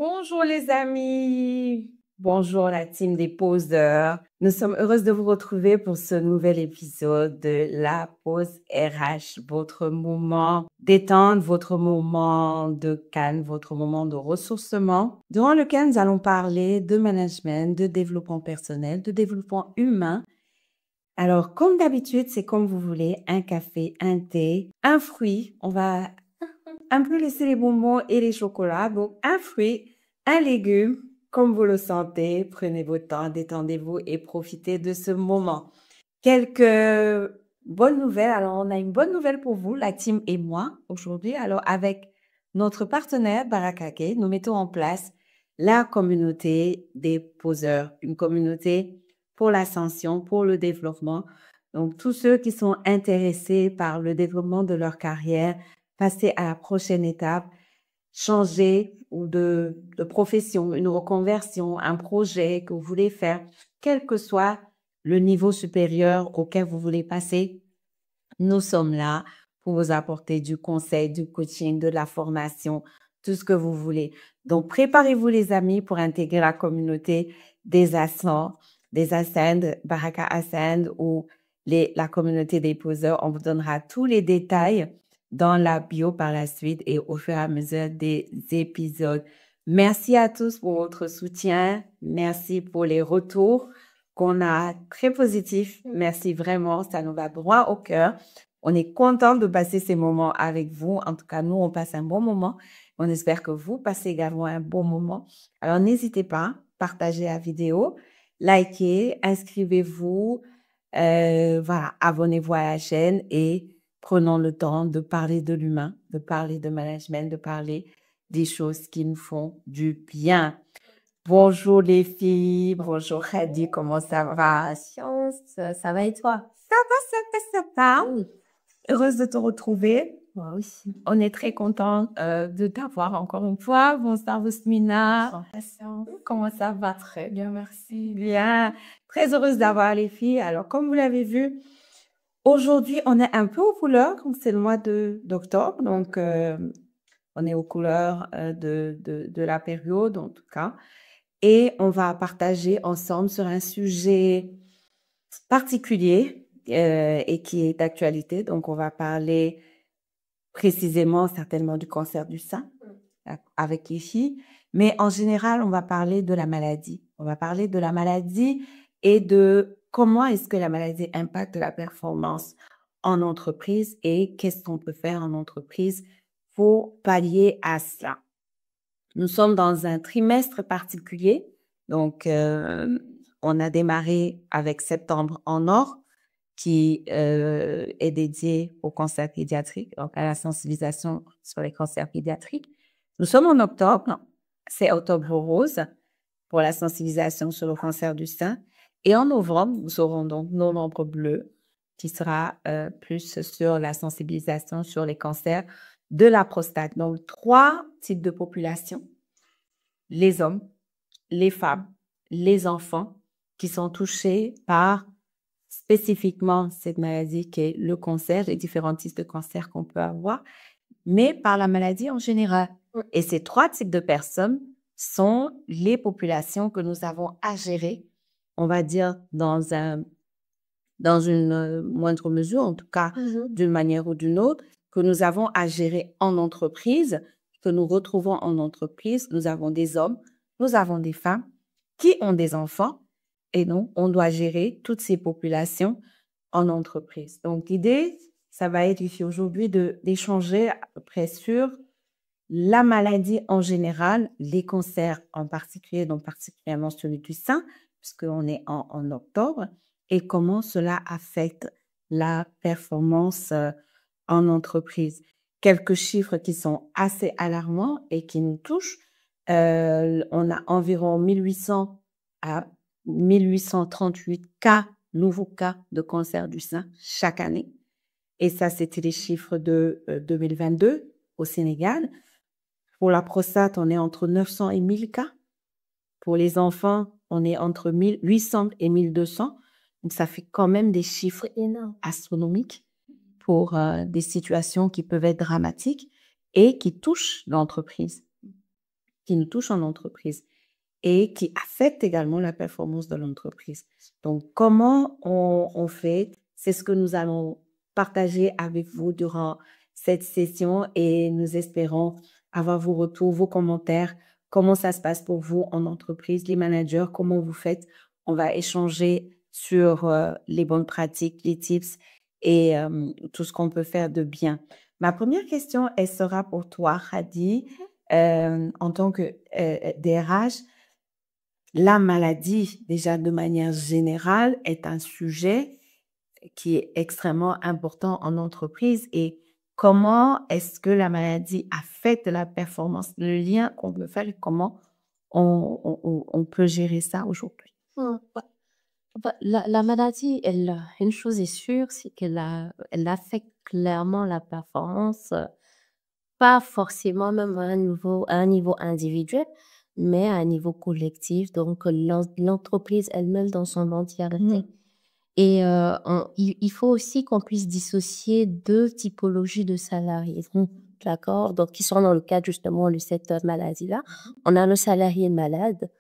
Bonjour les amis, bonjour la team des poseurs. Nous sommes heureuses de vous retrouver pour ce nouvel épisode de la pause RH, votre moment détente, votre moment de calme, votre moment de ressourcement, durant lequel nous allons parler de management, de développement personnel, de développement humain. Alors, comme d'habitude, c'est comme vous voulez, un café, un thé, un fruit. On va un peu laisser les bonbons et les chocolats. Donc, un fruit, un légume, comme vous le sentez. Prenez votre temps, détendez-vous et profitez de ce moment. Quelques bonnes nouvelles. Alors, on a une bonne nouvelle pour vous, la team et moi, aujourd'hui. Alors, avec notre partenaire Barakake, nous mettons en place la communauté des poseurs, une communauté pour l'ascension, pour le développement. Donc, tous ceux qui sont intéressés par le développement de leur carrière, passer à la prochaine étape, changer ou de profession, une reconversion, un projet que vous voulez faire, quel que soit le niveau supérieur auquel vous voulez passer, nous sommes là pour vous apporter du conseil, du coaching, de la formation, tout ce que vous voulez. Donc, préparez-vous les amis pour intégrer la communauté des Ascend, des Ascend, Baraka Ascend ou la communauté des poseurs. On vous donnera tous les détails dans la bio par la suite et au fur et à mesure des épisodes. Merci à tous pour votre soutien. Merci pour les retours qu'on a très positifs. Merci vraiment, ça nous va droit au cœur. On est content de passer ces moments avec vous. En tout cas, nous, on passe un bon moment. On espère que vous passez également un bon moment. Alors, n'hésitez pas, partagez la vidéo, likez, inscrivez-vous, voilà, abonnez-vous à la chaîne et prenons le temps de parler de l'humain, de parler de management, de parler des choses qui nous font du bien. Bonjour les filles, bonjour Khadi, comment ça va? Science, ça va et toi? Ça va. Oui, Heureuse de te retrouver. moi aussi. On est très content de t'avoir encore une fois. Bonsoir Smina. Sans patience. Comment ça va? Très bien, merci. Bien. Très heureuse d'avoir les filles. Alors, comme vous l'avez vu, aujourd'hui, on est un peu aux couleurs, comme c'est le mois d'octobre. Donc, on est aux couleurs de la période, en tout cas. Et on va partager ensemble sur un sujet particulier et qui est d'actualité. Donc, on va parler précisément certainement du cancer du sein avec les filles, mais en général, on va parler de la maladie. On va parler de la maladie et de comment est-ce que la maladie impacte la performance en entreprise et qu'est-ce qu'on peut faire en entreprise pour pallier à cela. Nous sommes dans un trimestre particulier, donc on a démarré avec septembre en or, qui est dédié au cancer pédiatrique, donc à la sensibilisation sur les cancers pédiatriques. Nous sommes en octobre, c'est Octobre Rose pour la sensibilisation sur le cancer du sein. Et en novembre, nous aurons donc Novembre Bleu, qui sera plus sur la sensibilisation sur les cancers de la prostate. Donc, 3 types de populations, les hommes, les femmes, les enfants, qui sont touchés par spécifiquement cette maladie qui est le cancer, les différents types de cancer qu'on peut avoir, mais par la maladie en général. Et ces 3 types de personnes sont les populations que nous avons à gérer, on va dire, dans une moindre mesure, en tout cas, d'une manière ou d'une autre, que nous avons à gérer en entreprise, que nous retrouvons en entreprise. Nous avons des hommes, nous avons des femmes qui ont des enfants et nous, on doit gérer toutes ces populations en entreprise. Donc, l'idée, ça va être ici aujourd'hui d'échanger à peu près sur la maladie en général, les cancers en particulier, donc particulièrement celui du sein, puisqu'on est en octobre, et comment cela affecte la performance en entreprise. Quelques chiffres qui sont assez alarmants et qui nous touchent. On a environ 1800 à 1838 nouveaux cas de cancer du sein chaque année. Et ça, c'était les chiffres de 2022 au Sénégal. Pour la prostate, on est entre 900 et 1000 cas. Pour les enfants, on est entre 1800 et 1200. Donc, ça fait quand même des chiffres Énorme. astronomiques pour des situations qui peuvent être dramatiques et qui touchent l'entreprise. qui nous touchent en entreprise et qui affectent également la performance de l'entreprise. Donc, comment on fait? C'est ce que nous allons partager avec vous durant cette session et nous espérons avoir vos retours, vos commentaires, comment ça se passe pour vous en entreprise, les managers, comment vous faites. On va échanger sur les bonnes pratiques, les tips et tout ce qu'on peut faire de bien. Ma première question, elle sera pour toi, Hadi, en tant que DRH. La maladie, déjà de manière générale, est un sujet qui est extrêmement important en entreprise et comment est-ce que la maladie affecte la performance, le lien qu'on peut faire et comment on peut gérer ça aujourd'hui. Ouais. La maladie, une chose est sûre, c'est elle affecte clairement la performance, pas forcément même à un niveau individuel, mais à un niveau collectif, donc l'entreprise elle-même dans son entièreté. Et il faut aussi qu'on puisse dissocier deux typologies de salariés, d'accord? Donc, qui sont dans le cadre justement de cette maladie-là. On a le salarié malade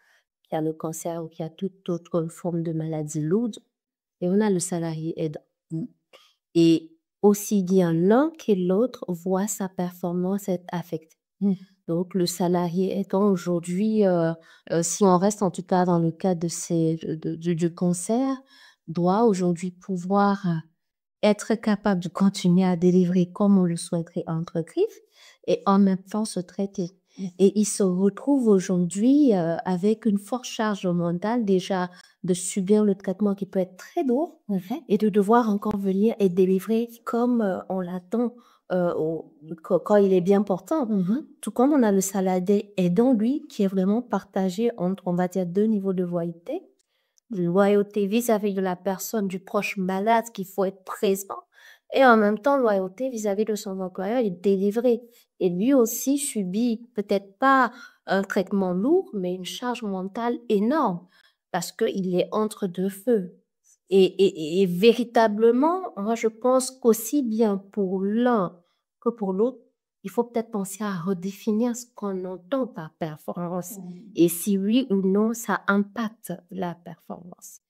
qui a le cancer ou qui a toute autre forme de maladie lourde, et on a le salarié aidant. Et aussi bien l'un que l'autre voit sa performance être affectée. Donc, le salarié étant aujourd'hui, si on reste en tout cas dans le cadre du cancer, doit aujourd'hui pouvoir être capable de continuer à délivrer comme on le souhaiterait en entreprise et en même temps se traiter. Et il se retrouve aujourd'hui avec une forte charge mentale déjà de subir le traitement qui peut être très lourd et de devoir encore venir et délivrer comme on l'attend quand il est bien portant. Tout comme on a le salarié aidant, lui, qui est vraiment partagé entre, on va dire, deux niveaux de loyauté. Loyauté vis-à-vis de la personne, du proche malade qu'il faut être présent. Et en même temps, loyauté vis-à-vis de son employeur et délivrer. Et lui aussi subit peut-être pas un traitement lourd, mais une charge mentale énorme parce qu'il est entre deux feux. Et véritablement, moi, je pense qu'aussi bien pour l'un que pour l'autre, il faut peut-être penser à redéfinir ce qu'on entend par performance et si oui ou non ça impacte la performance.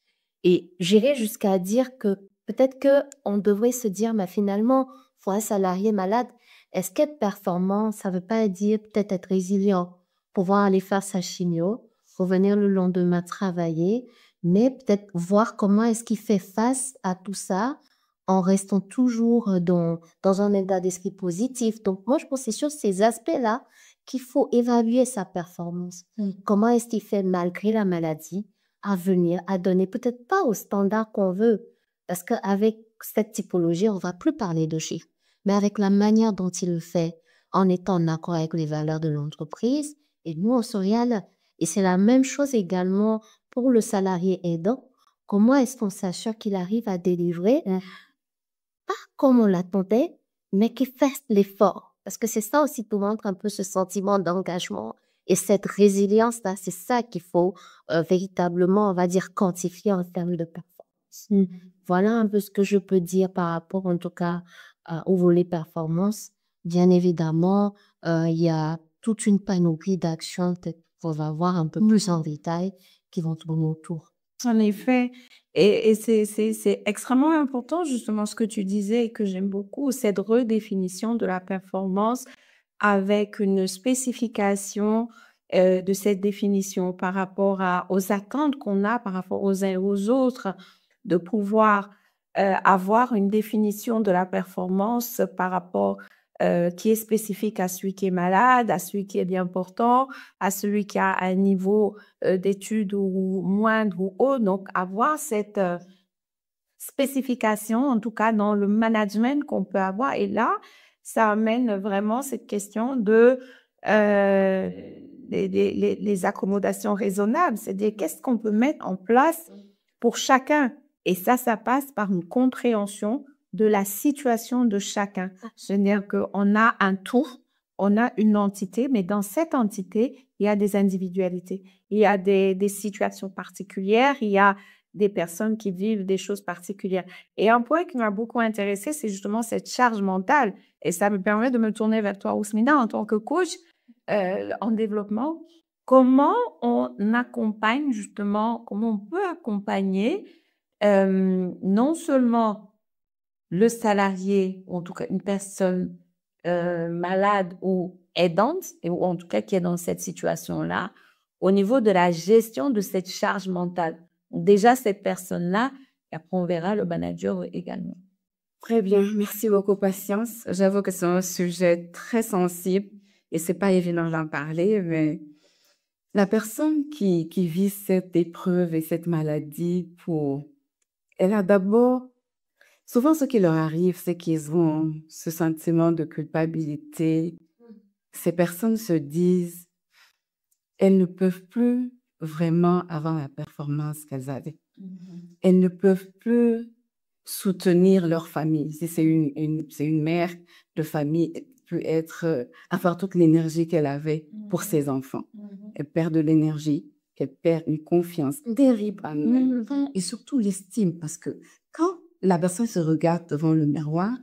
Et j'irais jusqu'à dire que peut-être qu'on devrait se dire, mais finalement, pour un salarié malade, est-ce qu'être performant, ça veut pas dire peut-être être résilient, pouvoir aller faire sa chimio, revenir le lendemain travailler, mais peut-être voir comment est-ce qu'il fait face à tout ça en restant toujours dans un état d'esprit positif. Donc, moi, je pense que c'est sur ces aspects-là qu'il faut évaluer sa performance. Comment est-ce qu'il fait malgré la maladie à venir, à donner peut-être pas au standard qu'on veut. Parce qu'avec cette typologie, on va plus parler de chiffres, mais avec la manière dont il le fait, en étant en accord avec les valeurs de l'entreprise, et nous, on serait là. Et c'est la même chose également pour le salarié aidant. Comment est-ce qu'on s'assure qu'il arrive à délivrer pas comme on l'attendait, mais qu'il fasse l'effort. Parce que c'est ça aussi qui montre un peu ce sentiment d'engagement et cette résilience-là, c'est ça qu'il faut véritablement, on va dire, quantifier en termes de performance. Voilà un peu ce que je peux dire par rapport, en tout cas, au volet performance. Bien évidemment, il y a toute une panoplie d'actions peut-être qu'on va voir un peu plus en détail qui vont tourner autour. En effet, et c'est extrêmement important justement ce que tu disais et que j'aime beaucoup, cette redéfinition de la performance avec une spécification de cette définition par rapport aux attentes qu'on a par rapport aux uns et aux autres, de pouvoir avoir une définition de la performance par rapport qui est spécifique à celui qui est malade, à celui qui est bien portant, à celui qui a un niveau d'études ou moindre ou haut. Donc, avoir cette spécification, en tout cas dans le management qu'on peut avoir. Et là, ça amène vraiment cette question de les accommodations raisonnables, c'est-à-dire qu'est-ce qu'on peut mettre en place pour chacun. Et ça passe par une compréhension de la situation de chacun. C'est-à-dire qu'on a un tout, on a une entité, mais dans cette entité, il y a des individualités, il y a des situations particulières, il y a des personnes qui vivent des choses particulières. Et un point qui m'a beaucoup intéressée, c'est justement cette charge mentale. Et ça me permet de me tourner vers toi, Ousmina, en tant que coach. en développement, comment on accompagne justement, comment on peut accompagner non seulement le salarié, ou en tout cas une personne malade ou aidante, ou en tout cas qui est dans cette situation-là, au niveau de la gestion de cette charge mentale. Déjà, cette personne-là, et après on verra le manager également. Très bien, merci beaucoup, Patience. J'avoue que c'est un sujet très sensible et c'est pas évident d'en parler, mais la personne qui vit cette épreuve et cette maladie elle a d'abord, souvent ce qui leur arrive, c'est qu'ils ont ce sentiment de culpabilité. Ces personnes se disent, elles ne peuvent plus vraiment avoir la performance qu'elles avaient. Elles ne peuvent plus soutenir leur famille. Si c'est une mère de famille, elle peut avoir toute l'énergie qu'elle avait pour ses enfants. Elle perd de l'énergie, elle perd une confiance terrible en elle et surtout l'estime parce que quand la personne se regarde devant le miroir,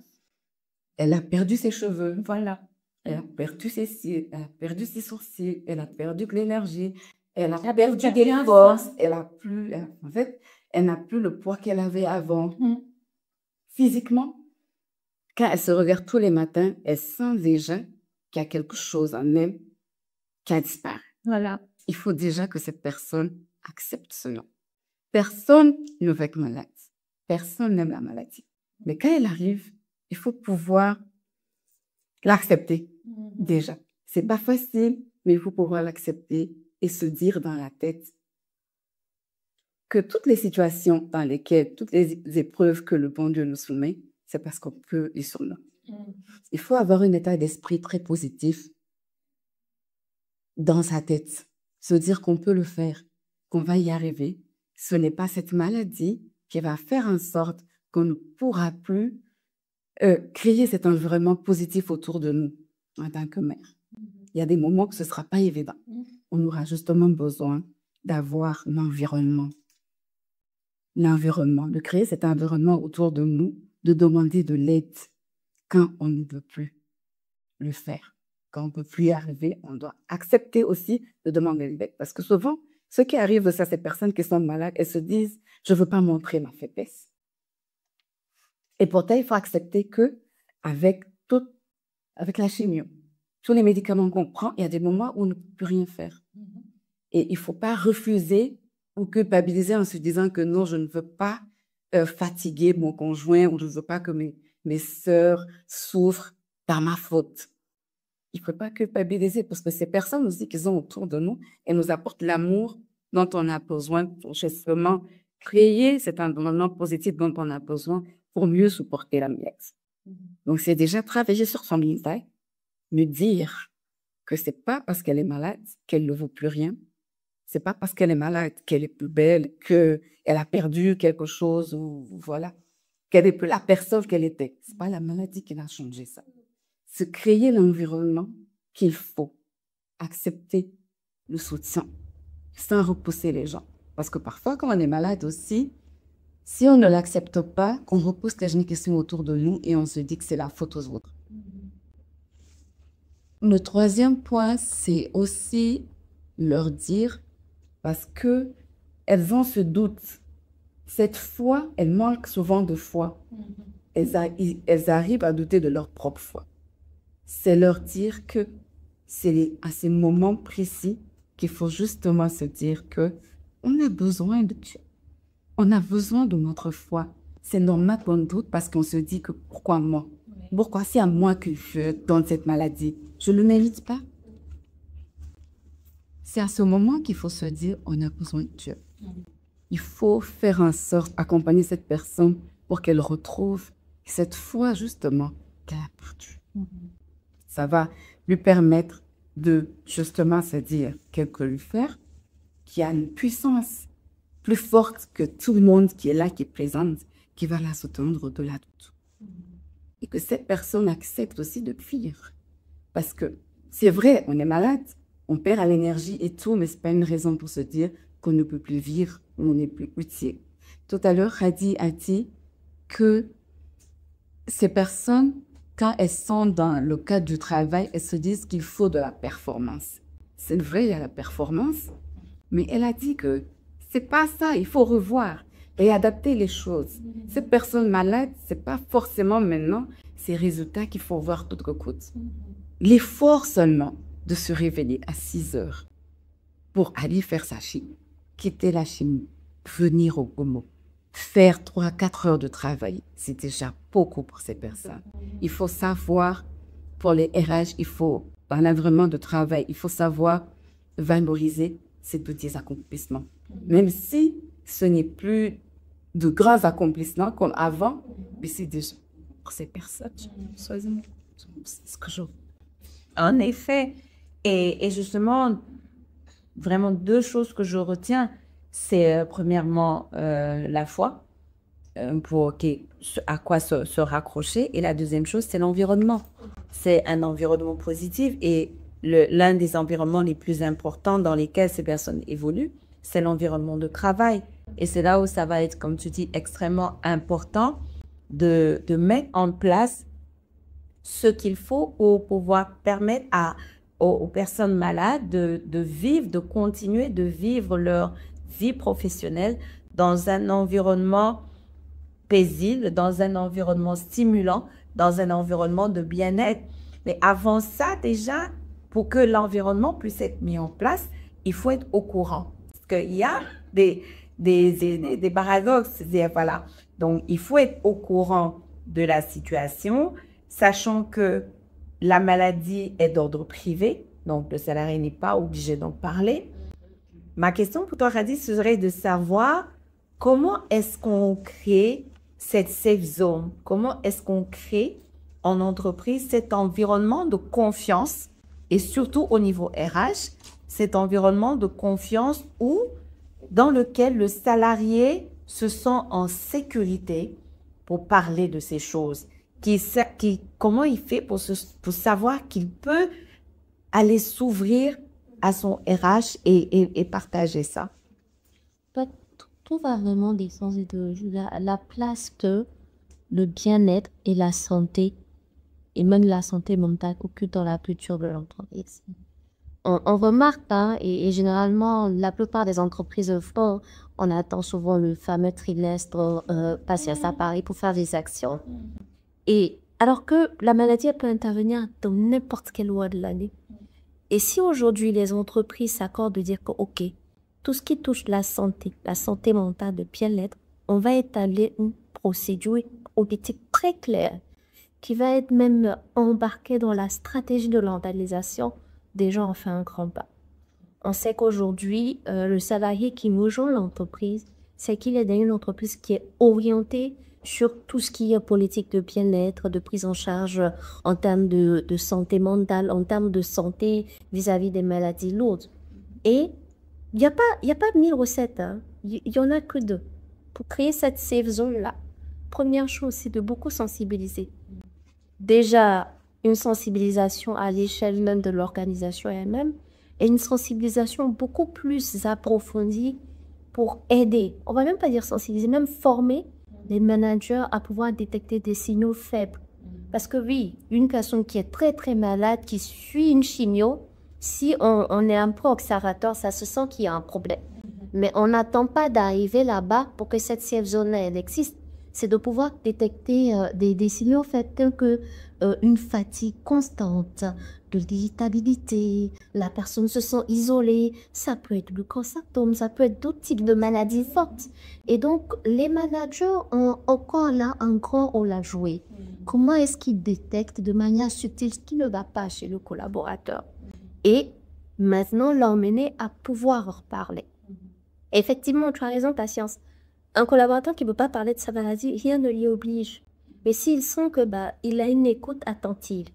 elle a perdu ses cheveux, Voilà. elle a perdu ses cils, elle a perdu ses sourcils, elle a perdu de l'énergie, elle a perdu des forces, en fait, elle n'a plus le poids qu'elle avait avant. Physiquement, quand elle se regarde tous les matins, elle sent déjà qu'il y a quelque chose en elle qui a disparu. Voilà. Il faut déjà que cette personne accepte cela. Personne ne veut être malade. Personne n'aime la maladie. Mais quand elle arrive, il faut pouvoir l'accepter déjà. C'est pas facile, mais il faut pouvoir l'accepter et se dire dans la tête que toutes les situations dans lesquelles, toutes les épreuves que le bon Dieu nous soumet, c'est parce qu'on peut y surmonter. Il faut avoir un état d'esprit très positif dans sa tête. Se dire qu'on peut le faire, qu'on va y arriver. Ce n'est pas cette maladie qui va faire en sorte qu'on ne pourra plus créer cet environnement positif autour de nous en tant que mère. Il y a des moments que ce ne sera pas évident. On aura justement besoin d'avoir l'environnement, de créer cet environnement autour de nous, de demander de l'aide quand on ne veut plus le faire. Quand on ne peut plus y arriver, on doit accepter aussi de demander de l'aide. Parce que souvent, ce qui arrive à ces personnes qui sont malades, elles se disent « je ne veux pas montrer ma faiblesse ». Et pourtant, il faut accepter que avec la chimio, tous les médicaments qu'on prend, il y a des moments où on ne peut plus rien faire. Et il ne faut pas refuser ou culpabiliser en se disant que non, je ne veux pas fatiguer mon conjoint ou je ne veux pas que mes sœurs souffrent par ma faute. Il ne faut pas culpabiliser parce que ces personnes aussi qui sont autour de nous, elles nous apportent l'amour dont on a besoin pour justement créer cet environnement positif dont on a besoin pour mieux supporter la maladie. Donc, c'est déjà travailler sur son mental, me dire que ce n'est pas parce qu'elle est malade qu'elle ne vaut plus rien. Ce n'est pas parce qu'elle est malade qu'elle est plus belle, qu'elle a perdu quelque chose ou voilà, qu'elle n'est plus la personne qu'elle était. Ce n'est pas la maladie qui a changé ça. Se créer l'environnement qu'il faut, accepter le soutien sans repousser les gens. Parce que parfois, quand on est malade aussi, si on ne l'accepte pas, on repousse les gens qui sont autour de nous et on se dit que c'est la faute aux autres. Le troisième point, c'est aussi leur dire, parce que elles ont ce doute. Cette foi, elles manquent souvent de foi. Elles arrivent à douter de leur propre foi. C'est leur dire que c'est à ces moments précis qu'il faut justement se dire que on a besoin de Dieu. On a besoin de notre foi. C'est normal qu'on doute parce qu'on se dit que pourquoi moi? Pourquoi c'est à moi que je donne cette maladie? Je ne le mérite pas. C'est à ce moment qu'il faut se dire on a besoin de Dieu. Il faut faire en sorte d'accompagner cette personne pour qu'elle retrouve cette foi justement qu'elle a perdue. Ça va lui permettre de justement se dire qu'elle peut lui faire, qu'il y a une puissance plus forte que tout le monde qui est là, qui est présente, qui va la soutenir au-delà de tout. Et que cette personne accepte aussi de fuir. Parce que c'est vrai, on est malade, on perd à l'énergie et tout, mais ce n'est pas une raison pour se dire qu'on ne peut plus vivre, on n'est plus utile. Tout à l'heure, Hadi a dit que ces personnes, quand elles sont dans le cadre du travail, elles se disent qu'il faut de la performance. C'est vrai, il y a la performance, mais elle a dit que c'est pas ça, il faut revoir et adapter les choses. Ces personnes malades, c'est pas forcément maintenant ces résultats qu'il faut voir coûte que coûte. L'effort seulement de se réveiller à 6 heures pour aller faire sa chimie, quitter la chimie, venir au Gomo, faire 3-4 heures de travail, c'est déjà beaucoup pour ces personnes. Il faut savoir, pour les RH, il faut, dans l'environnement de travail, il faut savoir valoriser ces petits accomplissements. Même si ce n'est plus de grands accomplissements comme avant, mais c'est déjà pour ces personnes. C'est ce que je... En effet. Et justement, vraiment deux choses que je retiens, c'est premièrement la foi, à quoi se raccrocher. Et la deuxième chose, c'est l'environnement. C'est un environnement positif et l'un des environnements les plus importants dans lesquels ces personnes évoluent, c'est l'environnement de travail. Et c'est là où ça va être, comme tu dis, extrêmement important de mettre en place ce qu'il faut pour pouvoir permettre aux personnes malades de vivre, de continuer de vivre leur vie professionnelle dans un environnement paisible, dans un environnement stimulant, dans un environnement de bien-être. Mais avant ça, déjà, pour que l'environnement puisse être mis en place, il faut être au courant. Parce qu'il y a des paradoxes. Voilà. Donc, il faut être au courant de la situation, sachant que la maladie est d'ordre privé, donc le salarié n'est pas obligé d'en parler. Ma question pour toi, Khady, serait de savoir comment est-ce qu'on crée cette safe zone? Comment est-ce qu'on crée en entreprise cet environnement de confiance et surtout au niveau RH, cet environnement de confiance dans lequel le salarié se sent en sécurité pour parler de ces choses? Comment il fait pour savoir qu'il peut aller s'ouvrir à son RH et partager ça? Tout va vraiment descendre de la place que le bien-être et la santé, et même la santé mentale, occupent dans la culture de l'entreprise. On remarque, et généralement, la plupart des entreprises font, on attend souvent le fameux trimestre patience à Paris pour faire des actions. Et alors que la maladie elle peut intervenir dans n'importe quel mois de l'année. Et si aujourd'hui les entreprises s'accordent de dire que, OK, tout ce qui touche la santé mentale, le bien-être, on va établir une procédure, une politique très claire qui va être même embarquée dans la stratégie de l'organisation. Déjà, on fait un grand pas. On sait qu'aujourd'hui, le salarié qui rejoint l'entreprise, c'est qu'il est dans une entreprise qui est orientée sur tout ce qui est politique de bien-être, de prise en charge en termes de santé mentale, en termes de santé vis-à-vis des maladies lourdes. Et il n'y a pas 1000 recettes, il y en a que 2. Pour créer cette safe zone-là, première chose, c'est de beaucoup sensibiliser. Déjà, une sensibilisation à l'échelle même de l'organisation elle-même et une sensibilisation beaucoup plus approfondie pour aider. On va même pas dire sensibiliser, même former les managers à pouvoir détecter des signaux faibles. Parce que oui, une personne qui est très très malade, qui suit une chimio, si on est un peu observateur, ça se sent qu'il y a un problème. Mais on n'attend pas d'arriver là-bas pour que cette safe zone-là elle existe. C'est de pouvoir détecter des signaux faibles tels que une fatigue constante, de l'irritabilité, la personne se sent isolée, ça peut être le symptôme, ça peut être d'autres types de maladies fortes. Et donc, les managers ont encore là un grand rôle à jouer. Comment est-ce qu'ils détectent de manière subtile ce qui ne va pas chez le collaborateur? Et maintenant, l'emmener à pouvoir en reparler. Effectivement, tu as raison, Patience. Un collaborateur qui ne peut pas parler de sa maladie, rien ne l'y oblige. Mais s'il sent que il a une écoute attentive,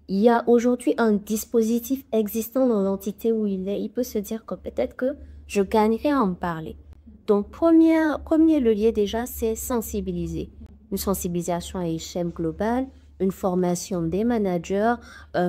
il y a aujourd'hui un dispositif existant dans l'entité où il est, il peut se dire que peut-être que je gagnerai à en parler. Donc, premier levier déjà, c'est sensibiliser. Une sensibilisation à échelle globale, une formation des managers,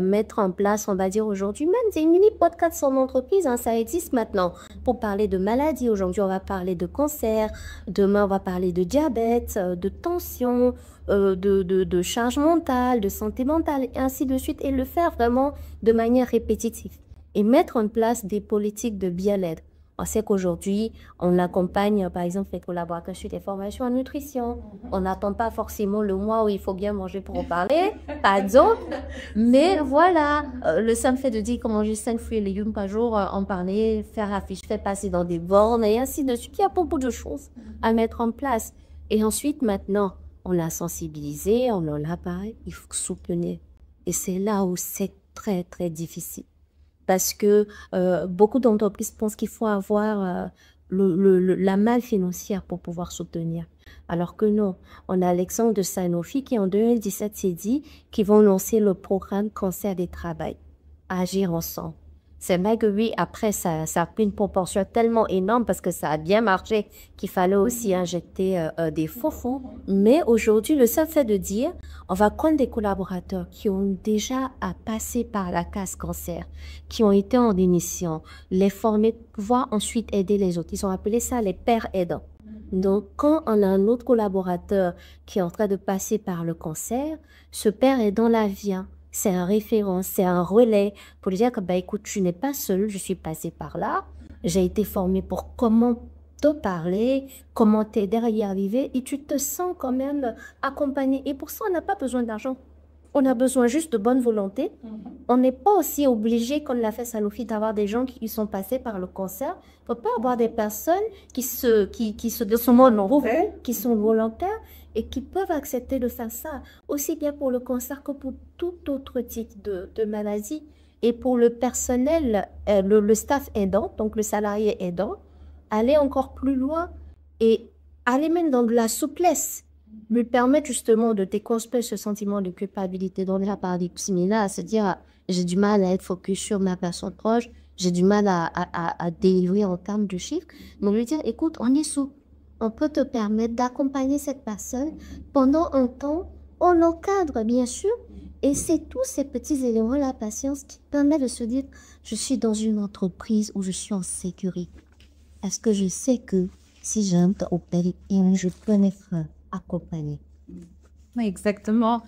mettre en place, on va dire aujourd'hui, même des mini-podcasts en entreprise, hein, ça existe maintenant, pour parler de maladies. Aujourd'hui, on va parler de cancer, demain, on va parler de diabète, de tension, de charge mentale, de santé mentale, et ainsi de suite, et le faire vraiment de manière répétitive. Et mettre en place des politiques de bien-être. On sait qu'aujourd'hui, on accompagne, par exemple, les collaborateurs sur des formations en nutrition. On n'attend pas forcément le mois où il faut bien manger pour en parler, par exemple. Mais voilà, le simple fait de dire qu'on mange 5 fruits et légumes par jour, en parler, faire affiche, faire passer dans des bornes et ainsi de suite. Il y a beaucoup de choses à mettre en place. Et ensuite, maintenant, on l'a sensibilisé, on en a parlé, il faut soutenir. Et c'est là où c'est très, très difficile. Parce que beaucoup d'entreprises pensent qu'il faut avoir la malle financière pour pouvoir soutenir. Alors que non, on a l'exemple de Sanofi qui en 2017 s'est dit qu'ils vont lancer le programme Cancer des travail, Agir ensemble. C'est vrai que oui, après, ça a pris une proportion tellement énorme parce que ça a bien marché qu'il fallait aussi injecter des faux fonds. Mais aujourd'hui, le seul fait de dire, on va prendre des collaborateurs qui ont déjà à passer par la case cancer, qui ont été en émission, les former, pouvoir ensuite aider les autres. Ils ont appelé ça les pairs aidants. Donc, quand on a un autre collaborateur qui est en train de passer par le cancer, ce père aidant la vient. C'est un référent, c'est un relais pour lui dire que, bah, écoute, tu n'es pas seul, je suis passée par là, j'ai été formée pour comment te parler, comment t'aider à y arriver, et tu te sens quand même accompagné. Et pour ça, on n'a pas besoin d'argent. On a besoin juste de bonne volonté. On n'est pas aussi obligé, comme l'a fait Sanofi, d'avoir des gens qui sont passés par le cancer. Il ne faut pas avoir des personnes qui sont volontaires et qui peuvent accepter de faire ça, aussi bien pour le cancer que pour tout autre type de maladie. Et pour le personnel, le staff aidant, donc le salarié aidant, aller encore plus loin et aller même dans de la souplesse, lui permettre justement de déconstruire ce sentiment de culpabilité dont on a parlé similaire, à se dire j'ai du mal à être focus sur ma personne proche, j'ai du mal à délivrer en termes de chiffres, mais lui dire écoute, on est souple, on peut te permettre d'accompagner cette personne pendant un temps, on l'encadre bien sûr, et c'est tous ces petits éléments, la patience, qui permet de se dire je suis dans une entreprise où je suis en sécurité. Est-ce que je sais que si j'entre au pays, je peux être accompagnée? Oui, exactement.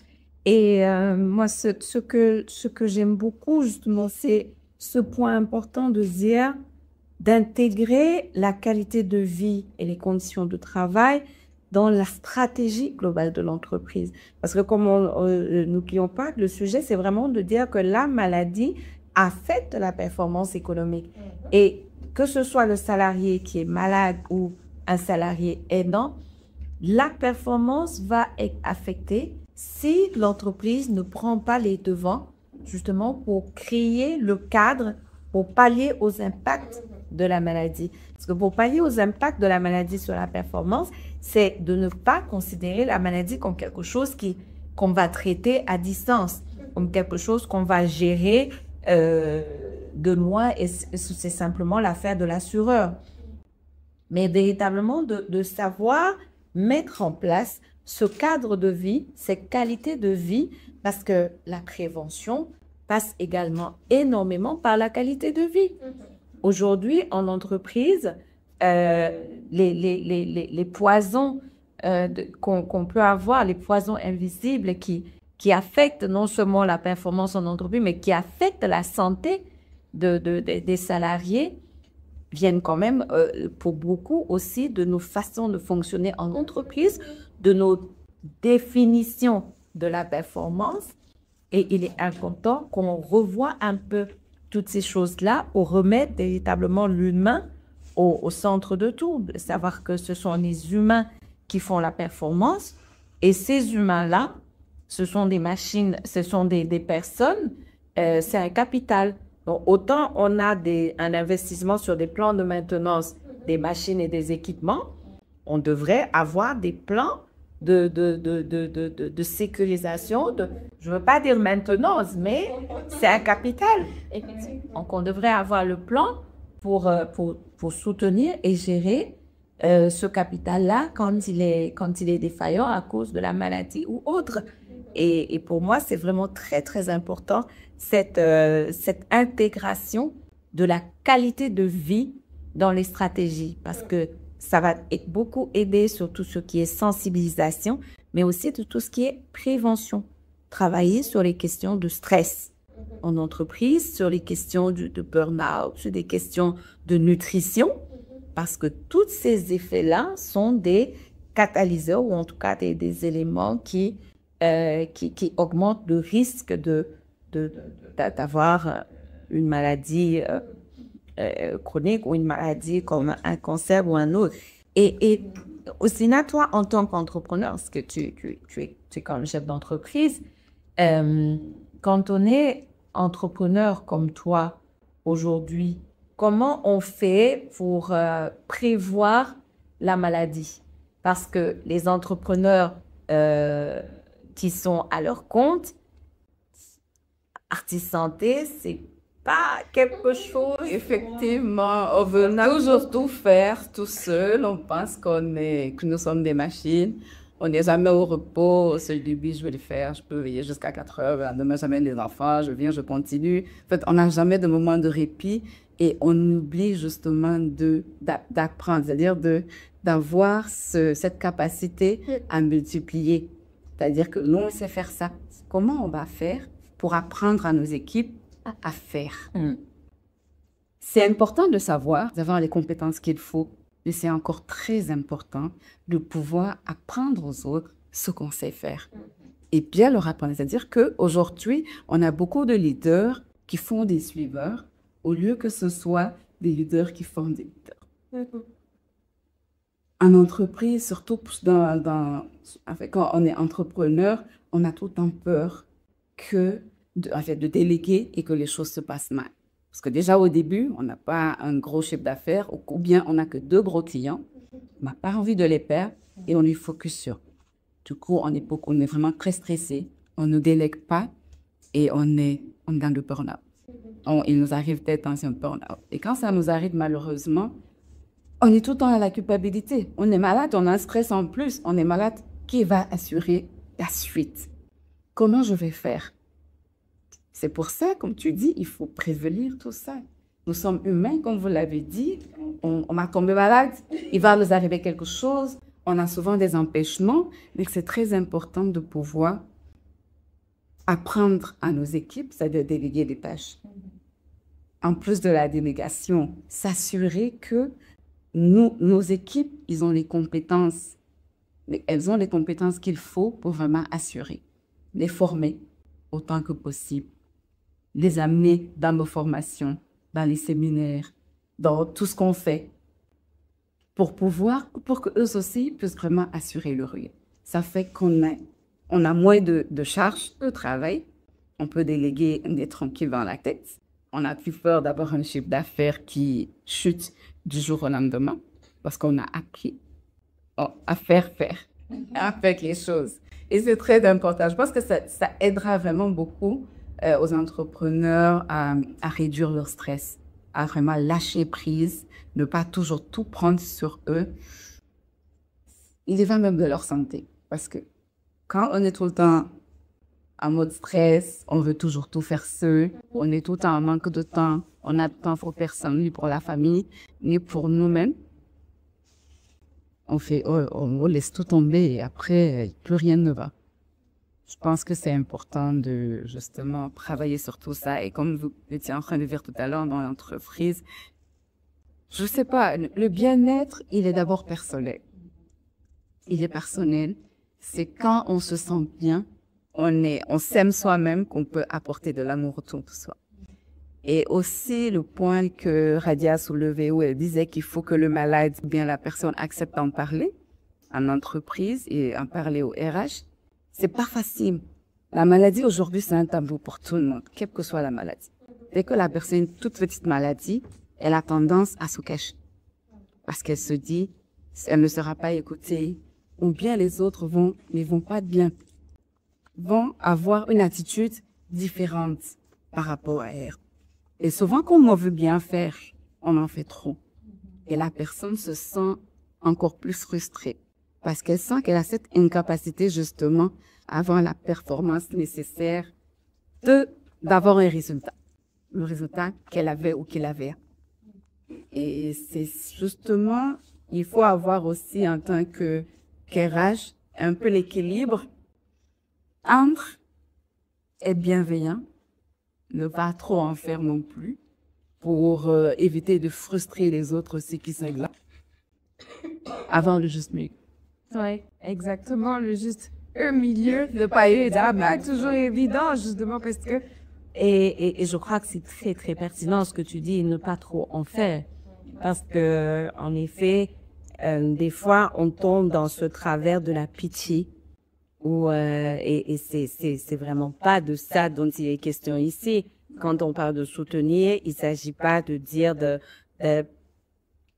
Et moi, ce que j'aime beaucoup, justement, c'est ce point important de dire, d'intégrer la qualité de vie et les conditions de travail dans la stratégie globale de l'entreprise. Parce que comme n'oublions pas que le sujet, c'est vraiment de dire que la maladie affecte la performance économique. Et que ce soit le salarié qui est malade ou un salarié aidant, la performance va être affectée si l'entreprise ne prend pas les devants, justement pour créer le cadre pour pallier aux impacts de la maladie. Parce que pour pallier aux impacts de la maladie sur la performance, c'est de ne pas considérer la maladie comme quelque chose qu'on va traiter à distance, comme quelque chose qu'on va gérer de loin et c'est simplement l'affaire de l'assureur. Mais véritablement de savoir mettre en place ce cadre de vie, cette qualité de vie, parce que la prévention passe également énormément par la qualité de vie. Aujourd'hui, en entreprise, les poisons qu'on peut avoir, les poisons invisibles qui affectent non seulement la performance en entreprise, mais qui affectent la santé des salariés, viennent quand même pour beaucoup aussi de nos façons de fonctionner en entreprise, de nos définitions de la performance. Et il est important qu'on revoie un peu toutes ces choses-là pour remettre véritablement l'humain au centre de tout, de savoir que ce sont les humains qui font la performance et ces humains-là, ce sont des machines, ce sont des personnes, c'est un capital. Donc, autant on a un investissement sur des plans de maintenance des machines et des équipements, on devrait avoir des plans de sécurisation, je ne veux pas dire maintenance, mais c'est un capital. Donc, on devrait avoir le plan pour soutenir et gérer ce capital-là quand il est défaillant à cause de la maladie ou autre. Et pour moi, c'est vraiment très, très important, cette intégration de la qualité de vie dans les stratégies, parce que ça va beaucoup aider sur tout ce qui est sensibilisation, mais aussi de tout ce qui est prévention. Travailler sur les questions de stress en entreprise, sur les questions de burn-out, sur des questions de nutrition, parce que tous ces effets-là sont des catalyseurs ou en tout cas des éléments qui augmentent le risque d'avoir une maladie chronique ou une maladie comme un cancer ou un autre. Et Osina, toi, en tant qu'entrepreneur, parce que tu es comme chef d'entreprise, quand on est entrepreneur comme toi aujourd'hui, comment on fait pour prévoir la maladie? Parce que les entrepreneurs qui sont à leur compte, Artis Santé, c'est pas quelque chose. Effectivement, on veut toujours tout faire tout seul. On pense que nous sommes des machines. On n'est jamais au repos. C'est le début, je vais le faire. Je peux veiller jusqu'à 4 heures. Demain, j'amène les enfants. Je viens, je continue. En fait, on n'a jamais de moment de répit et on oublie justement d'apprendre, c'est-à-dire d'avoir cette capacité à multiplier. C'est-à-dire que nous, on sait faire ça. Comment on va faire pour apprendre à nos équipes à faire? C'est important de savoir, d'avoir les compétences qu'il faut, mais c'est encore très important de pouvoir apprendre aux autres ce qu'on sait faire. Et bien leur apprendre. C'est-à-dire qu'aujourd'hui, on a beaucoup de leaders qui font des suiveurs au lieu que ce soit des leaders qui font des leaders. En entreprise, surtout quand on est entrepreneur, on a tout le temps peur de déléguer et que les choses se passent mal. Parce que déjà au début, on n'a pas un gros chiffre d'affaires ou bien on n'a que 2 gros clients. On n'a pas envie de les perdre et on est focus sur. Du coup, on est vraiment très stressé. On ne délègue pas et on est dans le burn-out. Il nous arrive d'être dans un burn-out. Et quand ça nous arrive malheureusement, on est tout le temps à la culpabilité. On est malade, on a un stress en plus. On est malade. Qui va assurer la suite? Comment je vais faire? C'est pour ça, comme tu dis, il faut prévenir tout ça. Nous sommes humains, comme vous l'avez dit. On va tomber malade, il va nous arriver quelque chose. On a souvent des empêchements, mais c'est très important de pouvoir apprendre à nos équipes, c'est-à-dire déléguer des tâches. En plus de la délégation, s'assurer que nos équipes, ils ont les compétences. Elles ont les compétences qu'il faut pour vraiment assurer. Les former autant que possible. Les amener dans nos formations, dans les séminaires, dans tout ce qu'on fait, pour que eux aussi puissent vraiment assurer le relais. Ça fait qu'on a moins de charges de travail. On peut déléguer, on est tranquille dans la tête. On a plus peur d'avoir un chiffre d'affaires qui chute du jour au lendemain parce qu'on a appris à faire les choses. Et c'est très important. Je pense que ça aidera vraiment beaucoup aux entrepreneurs à réduire leur stress, à vraiment lâcher prise, ne pas toujours tout prendre sur eux. Il y va même de leur santé. Parce que quand on est tout le temps en mode stress, on veut toujours tout faire seul, on est tout le temps en manque de temps, on n'a de temps pour personne, ni pour la famille, ni pour nous-mêmes. On laisse tout tomber et après, plus rien ne va. Je pense que c'est important de justement travailler sur tout ça. Et comme vous étiez en train de dire tout à l'heure dans l'entreprise, je sais pas, le bien-être, il est d'abord personnel. Il est personnel. C'est quand on se sent bien, on s'aime soi-même qu'on peut apporter de l'amour autour de soi. Et aussi le point que Radia a soulevé où elle disait qu'il faut que le malade, bien la personne accepte d'en parler en entreprise et en parler au RH. C'est pas facile. La maladie aujourd'hui, c'est un tabou pour tout le monde, quelle que soit la maladie. Dès que la personne a une toute petite maladie, elle a tendance à se cacher. Parce qu'elle se dit, elle ne sera pas écoutée, ou bien les autres ne vont pas bien, vont avoir une attitude différente par rapport à elle. Et souvent, quand on veut bien faire, on en fait trop. Et la personne se sent encore plus frustrée. parce qu'elle sent qu'elle a cette incapacité justement à avoir la performance nécessaire d'avoir un résultat, le résultat qu'elle avait ou qu'il avait. Et c'est justement, il faut avoir aussi en tant que RH un peu l'équilibre entre être bienveillant, ne pas trop en faire non plus, pour éviter de frustrer les autres aussi qui sont là, avant le juste milieu. Oui, exactement, le juste milieu, ne pas être toujours évident, justement, parce que... Et je crois que c'est très, très pertinent ce que tu dis, ne pas trop en faire. Parce que, en effet, des fois, on tombe dans ce travers de la pitié, et c'est vraiment pas de ça dont il est question ici. Quand on parle de soutenir, il s'agit pas de dire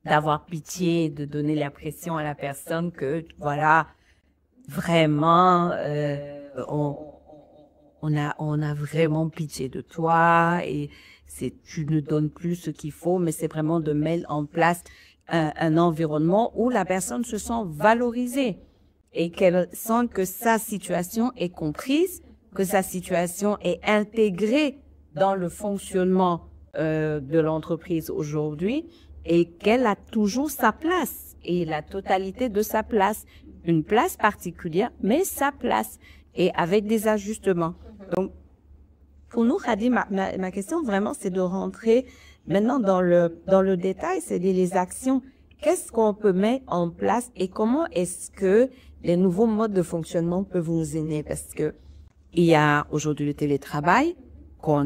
d'avoir pitié, de donner l'impression à la personne que, voilà, vraiment, on a vraiment pitié de toi et tu ne donnes plus ce qu'il faut, mais c'est vraiment de mettre en place un environnement où la personne se sent valorisée et qu'elle sent que sa situation est comprise, que sa situation est intégrée dans le fonctionnement de l'entreprise aujourd'hui et qu'elle a toujours sa place et la totalité de sa place, une place particulière, mais sa place et avec des ajustements. Donc, pour nous, Khady, ma question vraiment, c'est de rentrer maintenant dans le détail, c'est les actions. Qu'est-ce qu'on peut mettre en place et comment est-ce que les nouveaux modes de fonctionnement peuvent nous aider? Parce que il y a aujourd'hui le télétravail qu'on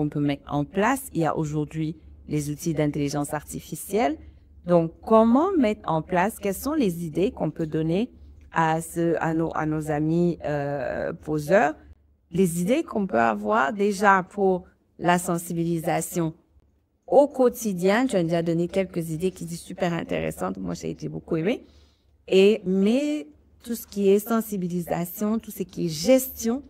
peut mettre en place. Il y a aujourd'hui les outils d'intelligence artificielle. Donc, comment mettre en place? Quelles sont les idées qu'on peut donner à nos amis poseurs? Les idées qu'on peut avoir déjà pour la sensibilisation au quotidien. Tu as déjà donné quelques idées qui sont super intéressantes. Moi, j'ai été beaucoup aimée. Mais tout ce qui est sensibilisation, tout ce qui est gestion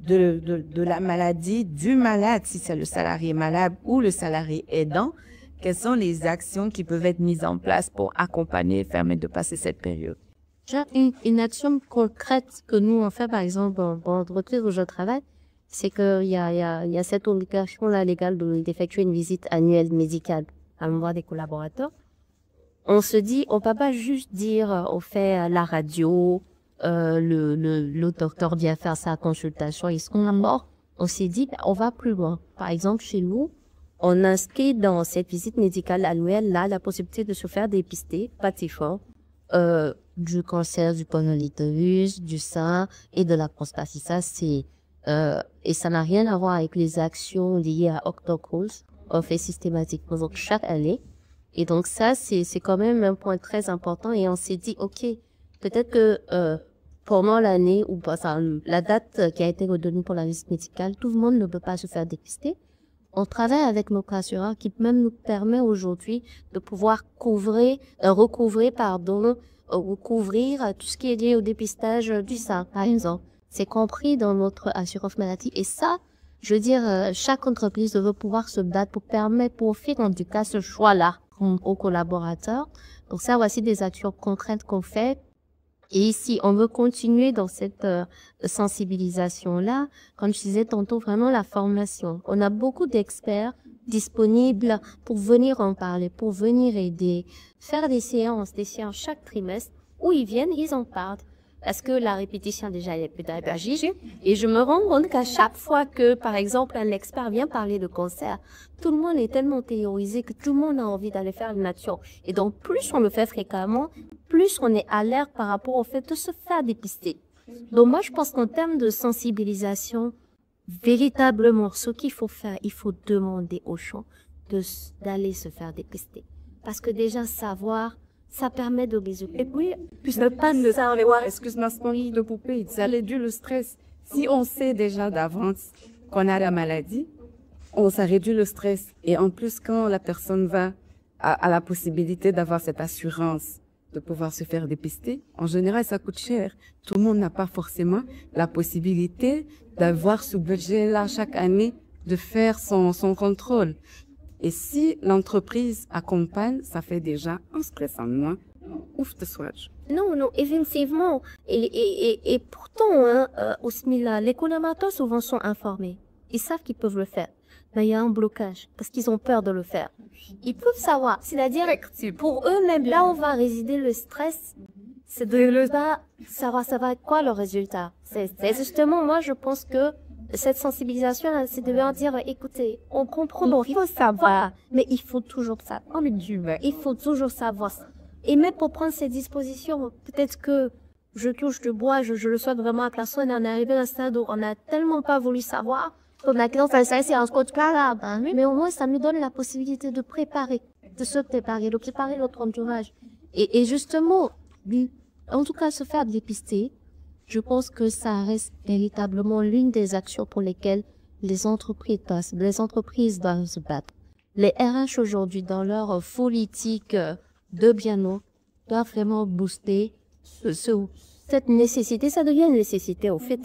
de la maladie, du malade, si c'est le salarié malade ou le salarié aidant, quelles sont les actions qui peuvent être mises en place pour accompagner et permettre de passer cette période? Une action concrète que nous, on fait, par exemple, dans l'entreprise où je travaille, c'est qu'il y a cette obligation-là légale d'effectuer une visite annuelle médicale à l'endroit des collaborateurs. On se dit, on peut pas juste dire, on fait la radio, le docteur vient faire sa consultation, ils seront morts. On s'est dit, on va plus loin. Par exemple, chez nous, on inscrit dans cette visite médicale annuelle, là, la possibilité de se faire dépister, pas fort, du cancer du col de l'utérus, du sein et de la prostate. Ça, c'est, et ça n'a rien à voir avec les actions liées à Octocruz. On fait systématiquement, donc chaque année. Et donc ça, c'est quand même un point très important. Et on s'est dit, OK, peut-être que pendant l'année ou la date qui a été redonnée pour la visite médicale, tout le monde ne peut pas se faire dépister. On travaille avec notre assureur qui même nous permet aujourd'hui de pouvoir recouvrir tout ce qui est lié au dépistage du sein, par exemple. C'est compris dans notre assurance maladie. Et ça, je veux dire, chaque entreprise doit pouvoir se battre pour offrir en tout cas ce choix-là aux collaborateurs. Donc ça, voici des actions concrètes qu'on fait. Et ici, on veut continuer dans cette sensibilisation-là. Comme je disais tantôt, vraiment la formation. On a beaucoup d'experts disponibles pour venir en parler, pour venir aider, faire des séances chaque trimestre où ils viennent, ils en parlent. Parce que la répétition, déjà, elle est pédagogique. Et je me rends compte qu'à chaque fois que, par exemple, un expert vient parler de cancer, tout le monde est tellement théorisé que tout le monde a envie d'aller faire une nature. Et donc, plus on le fait fréquemment, plus on est alerte par rapport au fait de se faire dépister. Donc, moi, je pense qu'en termes de sensibilisation, véritablement, ce qu'il faut faire, il faut demander aux gens d'aller se faire dépister. Parce que déjà, savoir, ça permet de résoudre. Et puis, ne pas le savoir, excuse-moi, de poupée, ça réduit le stress. Si on sait déjà d'avance qu'on a la maladie, ça réduit le stress. Et en plus, quand la personne a la possibilité d'avoir cette assurance de pouvoir se faire dépister, en général, ça coûte cher. Tout le monde n'a pas forcément la possibilité d'avoir ce budget-là chaque année, de faire son contrôle. Et si l'entreprise accompagne, ça fait déjà un stress en moins. Ouf de soulage. Non, non, effectivement. Et pourtant, hein, au SMILA, les collaborateurs souvent sont informés. Ils savent qu'ils peuvent le faire. Mais il y a un blocage parce qu'ils ont peur de le faire. Ils peuvent savoir. C'est-à-dire, pour eux-mêmes, là où va résider le stress, c'est de ne pas savoir ça va être quoi le résultat. C'est justement, moi, je pense que cette sensibilisation, c'est de leur dire, écoutez, on comprend, donc il faut savoir, mais il faut toujours savoir. Il faut toujours savoir ça. Et même pour prendre ces dispositions, peut-être que je touche du bois, je le souhaite vraiment à personne, on est arrivé à un stade où on n'a tellement pas voulu savoir, comme la question, ça, c'est un coach là, mais au moins, ça nous donne la possibilité de préparer, de se préparer, de préparer notre entourage. Et justement, en tout cas, se faire dépister, je pense que ça reste véritablement l'une des actions pour lesquelles les entreprises doivent se battre. Les RH aujourd'hui, dans leur politique de bien-être, doivent vraiment booster cette nécessité. Ça devient une nécessité, au fait.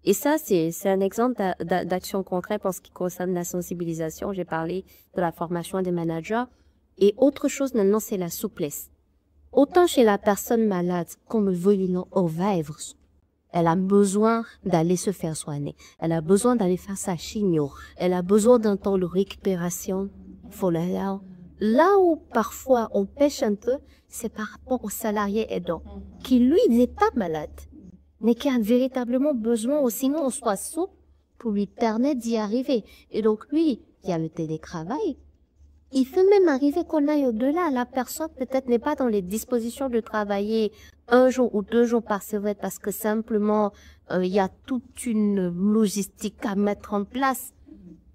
Et ça, c'est un exemple d'action concrète en ce qui concerne la sensibilisation. J'ai parlé de la formation des managers. Et autre chose maintenant, c'est la souplesse. Autant chez la personne malade, qu'on me veuille non, on va être. Elle a besoin d'aller se faire soigner. Elle a besoin d'aller faire sa chimio. Elle a besoin d'un temps de récupération. Là où parfois on pêche un peu, c'est par rapport au salarié aidant, qui lui n'est pas malade, mais qui a véritablement besoin, ou sinon on soit souple pour lui permettre d'y arriver. Et donc lui, il y a le télétravail. Il peut même arriver qu'on aille au-delà. La personne peut-être n'est pas dans les dispositions de travailler 1 jour ou 2 jours par semaine parce que simplement il y a toute une logistique à mettre en place.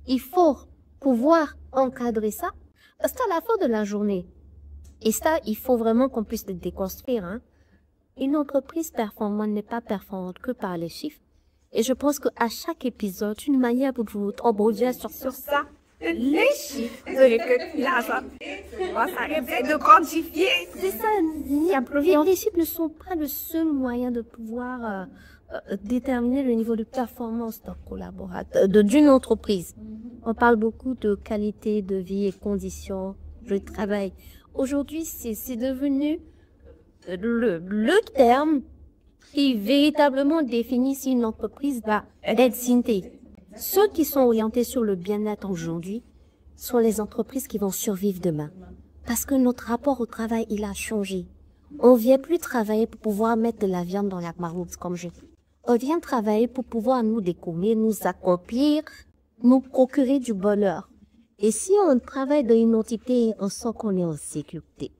Il faut pouvoir encadrer ça parce qu'à la fin de la journée, et ça il faut vraiment qu'on puisse le déconstruire, hein. Une entreprise performante n'est pas performante que par les chiffres. Et je pense qu'à chaque épisode, une manière pour vous rebondir sur ça. Les chiffres que l'argent, ça répète de quantifier. C'est ça, les chiffres ne sont pas le seul moyen de pouvoir déterminer le niveau de performance d'un collaborateur, d'une entreprise. On parle beaucoup de qualité de vie et conditions de travail. Aujourd'hui, c'est devenu le terme qui véritablement définit si une entreprise va être synthé. Ceux qui sont orientés sur le bien-être aujourd'hui sont les entreprises qui vont survivre demain. Parce que notre rapport au travail, il a changé. On vient plus travailler pour pouvoir mettre de la viande dans la marmite, comme je dis. On vient travailler pour pouvoir nous découvrir, nous accomplir, nous procurer du bonheur. Et si on travaille dans une entité, on sent qu'on est en sécurité.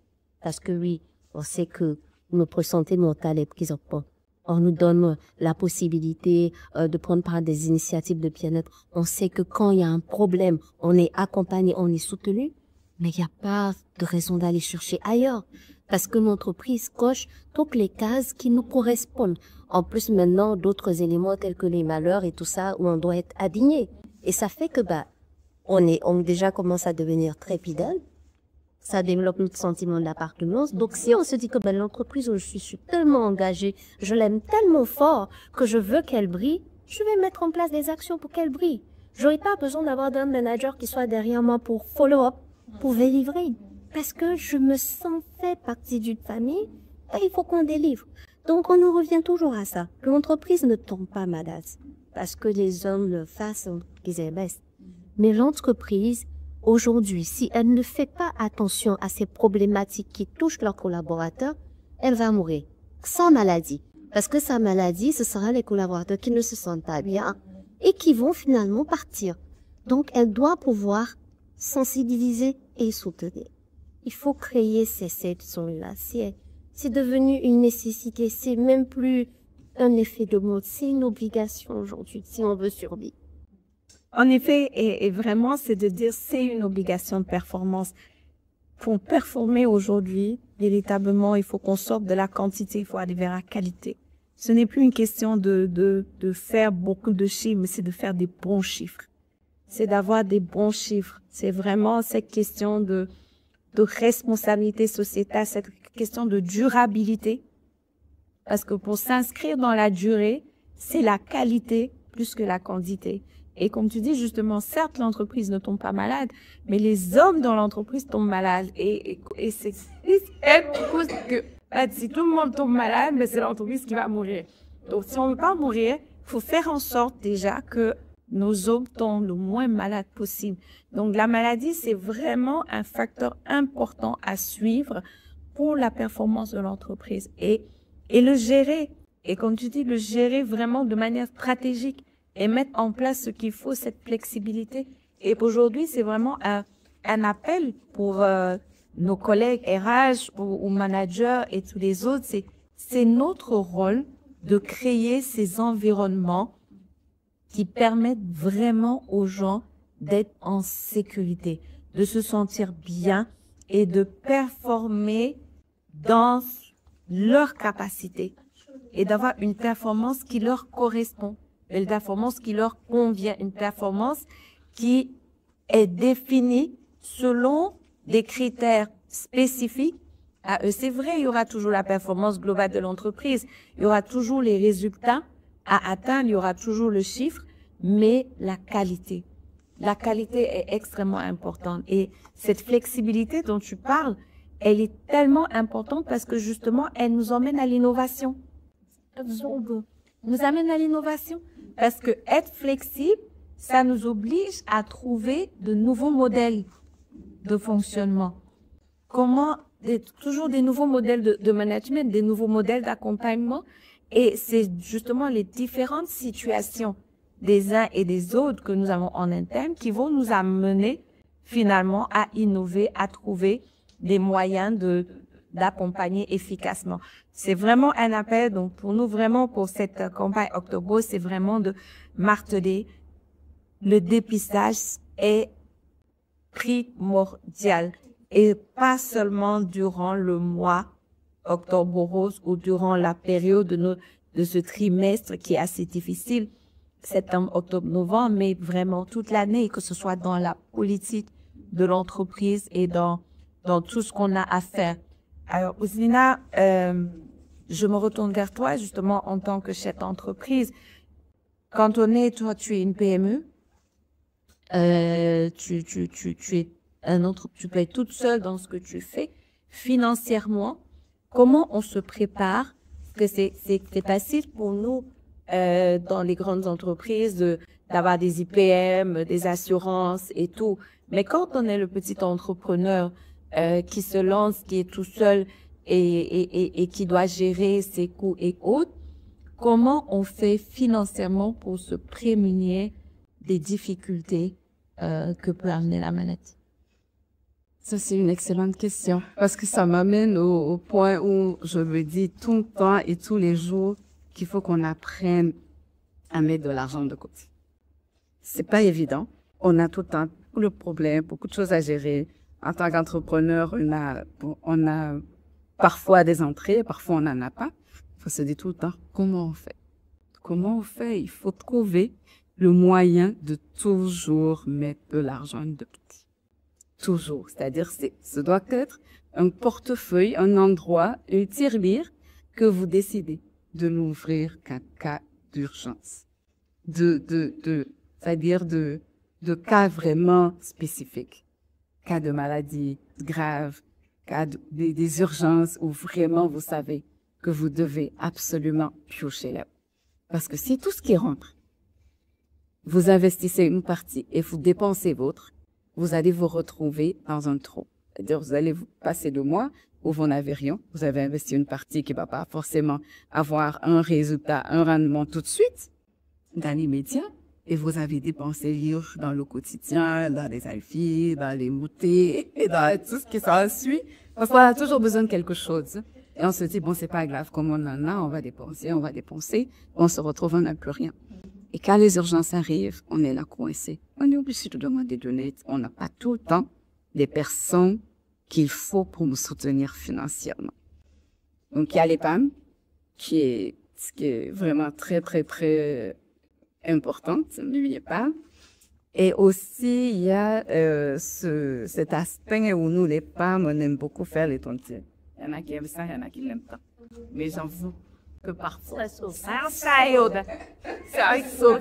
Parce que oui, on sait que notre santé mentale est prise en compte. On nous donne la possibilité de prendre part des initiatives de bien-être. On sait que quand il y a un problème, on est accompagné, on est soutenu, mais il n'y a pas de raison d'aller chercher ailleurs. Parce que l'entreprise coche toutes les cases qui nous correspondent. En plus, maintenant, d'autres éléments tels que les malheurs et tout ça, où on doit être adigné. Et ça fait que, on déjà commence à devenir trépidant. Ça développe notre sentiment d'appartenance. Donc, si on se dit que l'entreprise où je suis tellement engagée, je l'aime tellement fort que je veux qu'elle brille, je vais mettre en place des actions pour qu'elle brille. J'aurais pas besoin d'avoir d'un manager qui soit derrière moi pour follow-up, pour délivrer. Parce que je me sens fait partie d'une famille et il faut qu'on délivre. Donc, on nous revient toujours à ça. L'entreprise ne tombe pas malade parce que les hommes le fassent qu'ils aient. Mais l'entreprise, aujourd'hui, si elle ne fait pas attention à ces problématiques qui touchent leurs collaborateurs, elle va mourir sans maladie. Parce que sa maladie, ce sera les collaborateurs qui ne se sentent pas bien et qui vont finalement partir. Donc, elle doit pouvoir sensibiliser et soutenir. Il faut créer ces zones-là. C'est devenu une nécessité. C'est même plus un effet de mode. C'est une obligation aujourd'hui si on veut survivre. En effet, et vraiment, c'est de dire c'est une obligation de performance. Pour performer aujourd'hui, véritablement, il faut qu'on sorte de la quantité, il faut aller vers la qualité. Ce n'est plus une question de faire beaucoup de chiffres, mais c'est de faire des bons chiffres. C'est d'avoir des bons chiffres. C'est vraiment cette question de responsabilité sociétale, cette question de durabilité. Parce que pour s'inscrire dans la durée, c'est la qualité plus que la quantité. Et comme tu dis justement, certes, l'entreprise ne tombe pas malade, mais les hommes dans l'entreprise tombent malades. Et c'est que Si tout le monde tombe malade, mais c'est l'entreprise qui va mourir. Donc, si on ne veut pas mourir, il faut faire en sorte déjà que nos hommes tombent le moins malades possible. Donc, la maladie, c'est vraiment un facteur important à suivre pour la performance de l'entreprise et le gérer. Et comme tu dis, le gérer vraiment de manière stratégique et mettre en place ce qu'il faut, cette flexibilité. Et aujourd'hui, c'est vraiment un appel pour nos collègues RH ou managers et tous les autres. C'est notre rôle de créer ces environnements qui permettent vraiment aux gens d'être en sécurité, de se sentir bien et de performer dans leur capacité et d'avoir une performance qui leur correspond, une performance qui leur convient, une performance qui est définie selon des critères spécifiques à eux. C'est vrai, il y aura toujours la performance globale de l'entreprise, il y aura toujours les résultats à atteindre, il y aura toujours le chiffre, mais la qualité est extrêmement importante. Et cette flexibilité dont tu parles, elle est tellement importante parce que justement, elle nous emmène à l'innovation. Nous amène à l'innovation parce que être flexible, ça nous oblige à trouver de nouveaux modèles de fonctionnement. Toujours des nouveaux modèles de management, des nouveaux modèles d'accompagnement. Et c'est justement les différentes situations des uns et des autres que nous avons en interne qui vont nous amener finalement à innover, à trouver des moyens d'accompagner efficacement. C'est vraiment un appel, donc pour nous vraiment pour cette campagne Octobre Rose, c'est vraiment de marteler le dépistage est primordial et pas seulement durant le mois Octobre Rose ou durant la période de ce trimestre qui est assez difficile, septembre, octobre, novembre, mais vraiment toute l'année, que ce soit dans la politique de l'entreprise et dans tout ce qu'on a à faire. Alors, Ouslina, je me retourne vers toi, justement, en tant que chef d'entreprise. Toi, tu es une PME, tu peux être toute seule dans ce que tu fais. Financièrement, comment on se prépare? Parce que c'est facile pour nous, dans les grandes entreprises, d'avoir des IPM, des assurances et tout. Mais quand on est le petit entrepreneur, qui se lance, qui est tout seul et qui doit gérer ses coûts et autres, comment on fait financièrement pour se prémunir des difficultés que peut amener la maladie? Ça, c'est une excellente question parce que ça m'amène au point où je me dis tout le temps et tous les jours qu'il faut qu'on apprenne à mettre de l'argent de côté. C'est pas évident. On a tout le temps le problème, beaucoup de choses à gérer. En tant qu'entrepreneur, on a parfois des entrées, parfois on n'en a pas. Il faut se dire tout le temps, comment on fait? Comment on fait? Il faut trouver le moyen de toujours mettre de l'argent de côté. Toujours. C'est-à-dire, ce doit être un portefeuille, un endroit, une tirelire que vous décidez de l'ouvrir qu'en cas d'urgence. C'est-à-dire de cas vraiment spécifiques. Cas de maladie grave, cas des urgences où vraiment vous savez que vous devez absolument piocher là. Parce que si tout ce qui rentre, vous investissez une partie et vous dépensez l'autre, vous allez vous retrouver dans un trou. C'est-à-dire, vous allez vous passer 2 mois où vous n'avez rien. Vous avez investi une partie qui va pas forcément avoir un résultat, un rendement tout de suite, dans l'immédiat. Et vous avez dépensé dans le quotidien, dans les alphys, dans les moutées, et dans tout ce qui s'ensuit. Parce qu'on a toujours besoin de quelque chose. Et on se dit, bon, c'est pas grave, comme on en a, on va dépenser. On se retrouve, on n'a plus rien. Et quand les urgences arrivent, on est là coincé. On est obligé de demander de l'aide. On n'a pas tout le temps les personnes qu'il faut pour nous soutenir financièrement. Donc, il y a l'EPAM, qui est vraiment très, très, très importante, n'oubliez pas. Et aussi, il y a cet aspect où nous, les femmes, on aime beaucoup faire les tontines. Il y en a qui aiment ça, il y en a qui l'aiment pas. Mais j'avoue que parfois,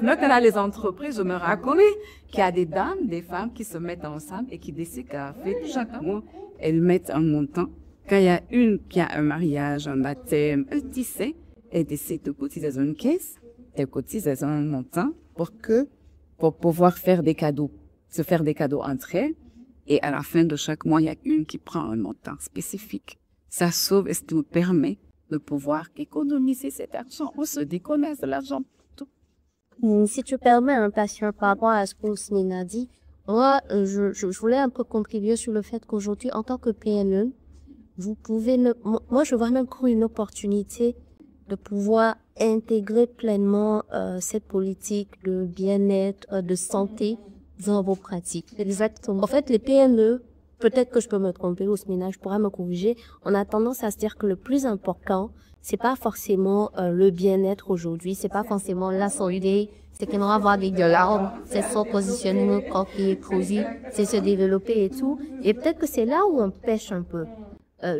Maintenant, dans les entreprises, je me reconnais qu'il y a des dames, des femmes qui se mettent ensemble et qui décident qu'à faire chaque mois, elles mettent un montant Quand il y a une qui a un mariage, un baptême, un décès, elle décide de cotiser dans une caisse, elle cotise dans un montant pour pouvoir faire des cadeaux, se faire des cadeaux entre elles. Et à la fin de chaque mois, il y a une qui prend un montant spécifique. Ça sauve et ça nous permet de pouvoir économiser cet argent. On se dit qu'on a de l'argent pour tout. Si tu permets, un patient par rapport à ce que Ousmane a dit, moi, je voulais un peu contribuer sur le fait qu'aujourd'hui, en tant que PME, vous pouvez, moi, je vois même comme une opportunité de pouvoir intégrer pleinement cette politique de bien-être, de santé dans vos pratiques. Exactement. En fait, les PME, peut-être que je peux me tromper, Ousmane, je pourrais me corriger, on a tendance à se dire que le plus important, c'est pas forcément le bien-être aujourd'hui, c'est pas forcément la santé, c'est qu'on va avoir des larmes, c'est son positionnement quand il est produit, c'est se développer et tout. Et peut-être que c'est là où on pêche un peu.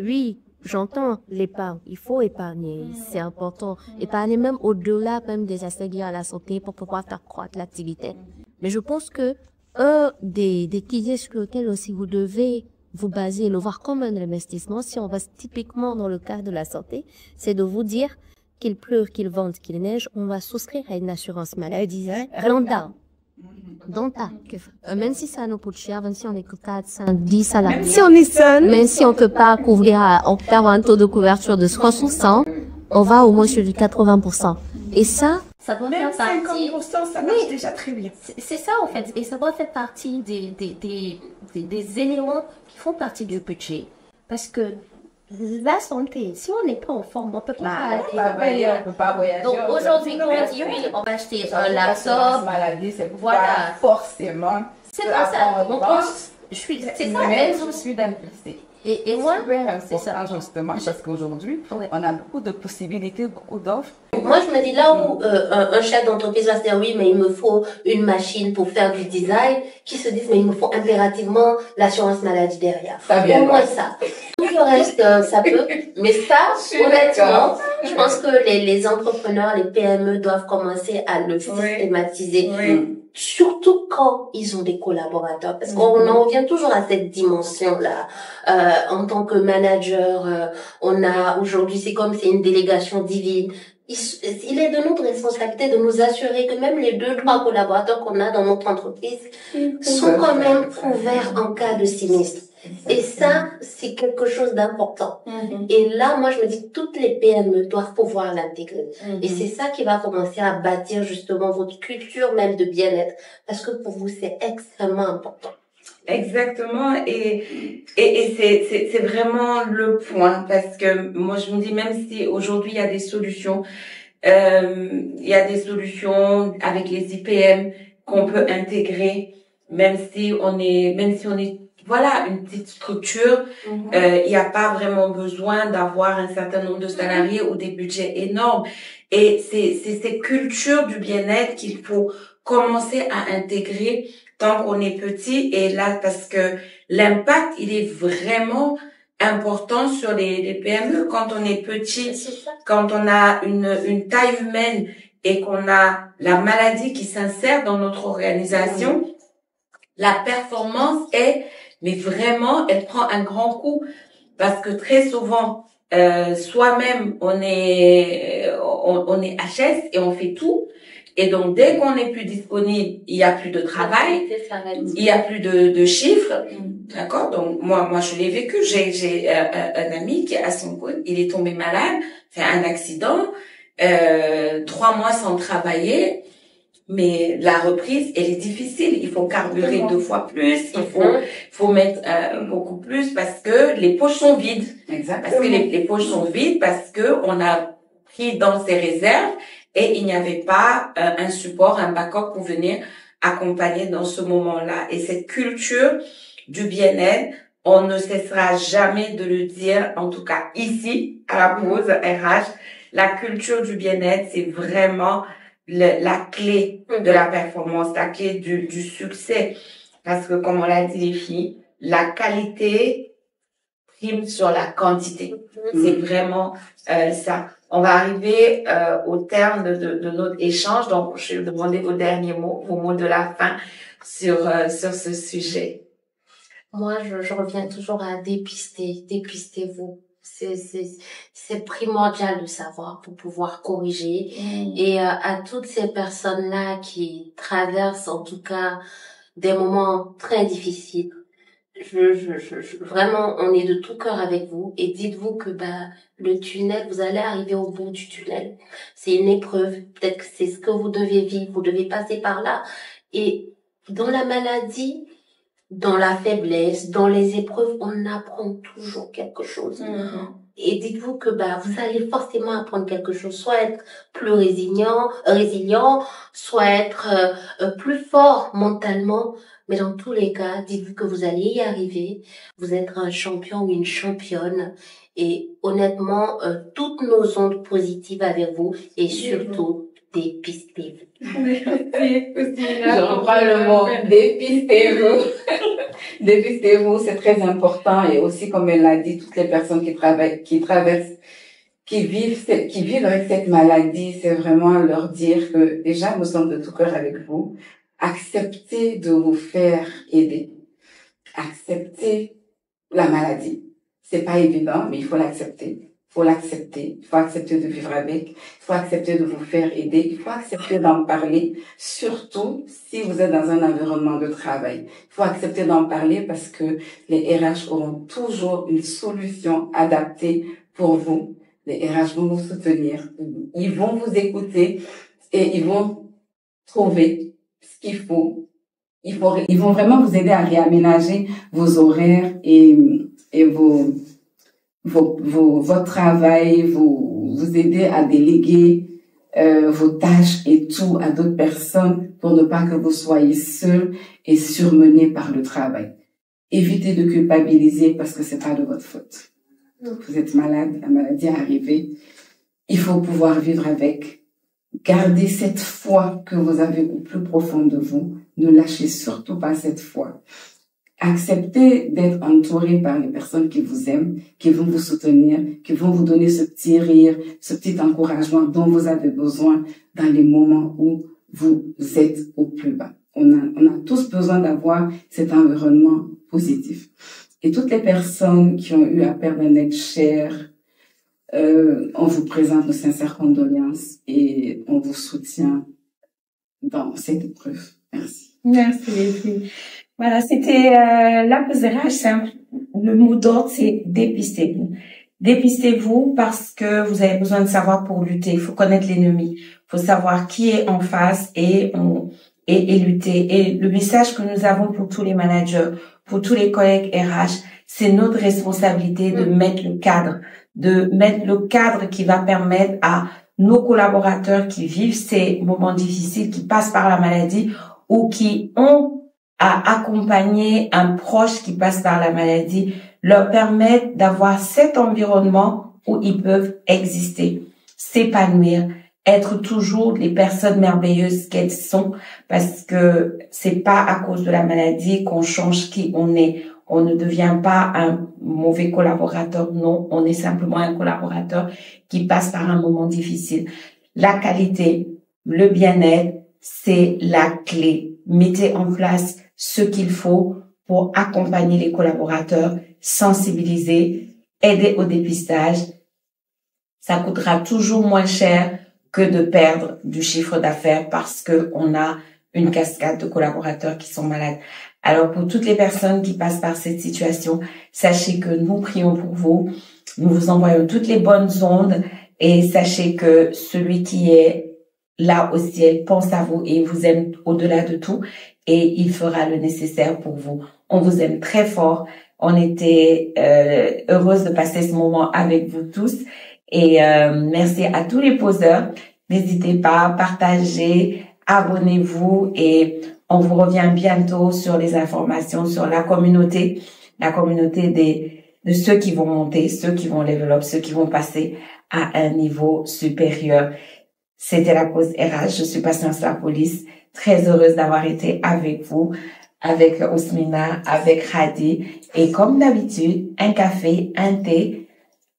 Oui, j'entends l'épargne, il faut épargner, c'est important. Épargner même au-delà même des aspects liés à la santé pour pouvoir faire croître l'activité. Mais je pense que un des piliers sur lesquels aussi vous devez vous baser, le voir comme un investissement, si on va typiquement dans le cas de la santé, c'est de vous dire qu'il pleuve, qu'il vente, qu'il neige, on va souscrire à une assurance maladie lambda. Donc, même si ça nous coûte cher, même si on est 4, 5, 10 salariés. Même si on est seul. Même si on peut pas couvrir, on peut avoir un taux de couverture de 60%, on va au moins sur du 80%. Et ça doit Même faire partie. 50%, ça marche déjà très bien. C'est ça, en fait. Et ça doit faire partie des éléments qui font partie du budget. Parce que la santé, si on n'est pas en forme, on peut pas aller. On peut pas voyager. Donc aujourd'hui, on dit oui, on va acheter un laptop. Maladie, c'est Voilà. forcément. C'est comme ça. Donc, c'est ça. Mais je suis d'investir. Et moi, C'est ça, justement, parce qu'aujourd'hui, Ouais. on a beaucoup de possibilités, beaucoup d'offres. moi, je me dis là où un chef d'entreprise va se dire oui, mais il me faut une machine pour faire du design, qui se disent mais il me faut impérativement l'assurance maladie derrière. Ça vient Au moins pas. ça. Tout le reste, ça peut. Mais ça, honnêtement, je pense que les entrepreneurs, les PME doivent commencer à le systématiser. Oui. Surtout quand ils ont des collaborateurs. Parce qu'on en revient toujours à cette dimension-là. En tant que manager, on a aujourd'hui, c'est comme c'est une délégation divine. Il est de notre responsabilité de nous assurer que même les 2-3 collaborateurs qu'on a dans notre entreprise sont quand même couverts en cas de sinistre. Et ça, c'est quelque chose d'important. Et là, moi, je me dis que toutes les PME doivent pouvoir l'intégrer. Et c'est ça qui va commencer à bâtir justement votre culture même de bien-être. Parce que pour vous, c'est extrêmement important. Exactement, et c'est vraiment le point, parce que moi je me dis, même si aujourd'hui il y a des solutions, il y a des solutions avec les IPM qu'on peut intégrer, même si on est voilà, une petite structure, il n'y a pas vraiment besoin d'avoir un certain nombre de salariés ou des budgets énormes. Et c'est ces cultures du bien-être qu'il faut commencer à intégrer tant qu'on est petit. Et là, parce que l'impact, il est vraiment important sur les PME. Quand on est petit, quand on a une taille humaine et qu'on a la maladie qui s'insère dans notre organisation, la performance mais vraiment, elle prend un grand coup, parce que très souvent, soi-même, on est HS et on fait tout. Et donc, dès qu'on n'est plus disponible, il y a plus de travail, il y a plus de chiffres, d'accord? Donc, moi, je l'ai vécu. J'ai un ami qui, à son compte, il est tombé malade, fait un accident, 3 mois sans travailler. Mais la reprise, elle est difficile. Il faut carburer 2 fois plus. Il faut mettre beaucoup plus, parce que les poches sont vides. Exactement. Parce que les poches sont vides, parce que on a pris dans ses réserves et il n'y avait pas un support, un backup pour venir accompagner dans ce moment-là. Et cette culture du bien-être, on ne cessera jamais de le dire, en tout cas ici, à la pause RH, la culture du bien-être, c'est vraiment la clé de la performance, la clé du succès. Parce que, comme on l'a dit les filles, la qualité prime sur la quantité. C'est vraiment ça. On va arriver au terme de notre échange. Donc, je vais demander vos derniers mots, vos mots de la fin sur ce sujet. Moi, je reviens toujours à dépister. Dépistez-vous. C'est primordial de savoir pour pouvoir corriger. Et à toutes ces personnes-là qui traversent, en tout cas, des moments très difficiles, vraiment, on est de tout cœur avec vous. Et dites-vous que le tunnel, vous allez arriver au bout du tunnel. C'est une épreuve. Peut-être que c'est ce que vous devez vivre. Vous devez passer par là. Et dans la maladie, dans la faiblesse, dans les épreuves, on apprend toujours quelque chose. Et dites-vous que vous allez forcément apprendre quelque chose, soit être plus résilient, soit être plus fort mentalement. Mais dans tous les cas, dites-vous que vous allez y arriver. Vous êtes un champion ou une championne. Et honnêtement, toutes nos ondes positives avec vous et surtout, dépistez-vous. Je reprends le mot, dépistez-vous. Dépistez-vous, c'est très important. Et aussi, comme elle l'a dit, toutes les personnes qui vivent avec cette maladie, c'est vraiment leur dire que déjà, nous sommes de tout cœur avec vous. Acceptez de vous faire aider. Acceptez la maladie. C'est pas évident, mais il faut l'accepter. Il faut l'accepter. Il faut accepter de vivre avec. Il faut accepter de vous faire aider. Il faut accepter d'en parler, surtout si vous êtes dans un environnement de travail. Il faut accepter d'en parler parce que les RH auront toujours une solution adaptée pour vous. Les RH vont vous soutenir. Ils vont vous écouter et ils vont trouver ce qu'il faut. Ils vont vraiment vous aider à réaménager vos horaires et votre travail, vous aider à déléguer vos tâches et tout à d'autres personnes pour ne pas que vous soyez seul et surmené par le travail. Évitez de culpabiliser parce que c'est pas de votre faute. Vous êtes malade, la maladie est arrivée. Il faut pouvoir vivre avec. Gardez cette foi que vous avez au plus profond de vous. Ne lâchez surtout pas cette foi. Acceptez d'être entouré par les personnes qui vous aiment, qui vont vous soutenir, qui vont vous donner ce petit rire, ce petit encouragement dont vous avez besoin dans les moments où vous êtes au plus bas. On a tous besoin d'avoir cet environnement positif. Et toutes les personnes qui ont eu à perdre un être cher, on vous présente nos sincères condoléances et on vous soutient dans cette épreuve. Merci. Merci les filles. Voilà, c'était la pause RH simple. Le mot d'ordre, c'est dépistez-vous. Dépistez-vous parce que vous avez besoin de savoir pour lutter. Il faut connaître l'ennemi. Il faut savoir qui est en face et lutter. Et le message que nous avons pour tous les managers, pour tous les collègues RH, c'est notre responsabilité de mettre le cadre qui va permettre à nos collaborateurs qui vivent ces moments difficiles, qui passent par la maladie ou qui ont à accompagner un proche qui passe par la maladie, leur permettre d'avoir cet environnement où ils peuvent exister, s'épanouir, être toujours les personnes merveilleuses qu'elles sont, parce que c'est pas à cause de la maladie qu'on change qui on est. On ne devient pas un mauvais collaborateur, non, on est simplement un collaborateur qui passe par un moment difficile. La qualité, le bien-être, c'est la clé. Mettez en place ce qu'il faut pour accompagner les collaborateurs, sensibiliser, aider au dépistage. Ça coûtera toujours moins cher que de perdre du chiffre d'affaires parce que on a une cascade de collaborateurs qui sont malades. Alors pour toutes les personnes qui passent par cette situation, sachez que nous prions pour vous. Nous vous envoyons toutes les bonnes ondes et sachez que celui qui est là au ciel pense à vous et vous aime au-delà de tout et il fera le nécessaire pour vous. On vous aime très fort. On était heureuse de passer ce moment avec vous tous et merci à tous les poseurs. N'hésitez pas, partagez, abonnez-vous et on vous revient bientôt sur les informations sur la communauté de ceux qui vont monter, ceux qui vont level up, ceux qui vont passer à un niveau supérieur. C'était la pause RH. Je suis Patience la police. Très heureuse d'avoir été avec vous, avec Ousmina, avec Hadi. Et comme d'habitude, un café, un thé,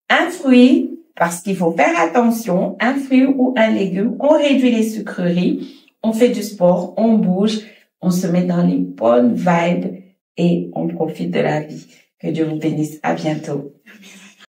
un fruit, parce qu'il faut faire attention, un fruit ou un légume. On réduit les sucreries, on fait du sport, on bouge, on se met dans les bonnes vibes et on profite de la vie. Que Dieu vous bénisse. À bientôt.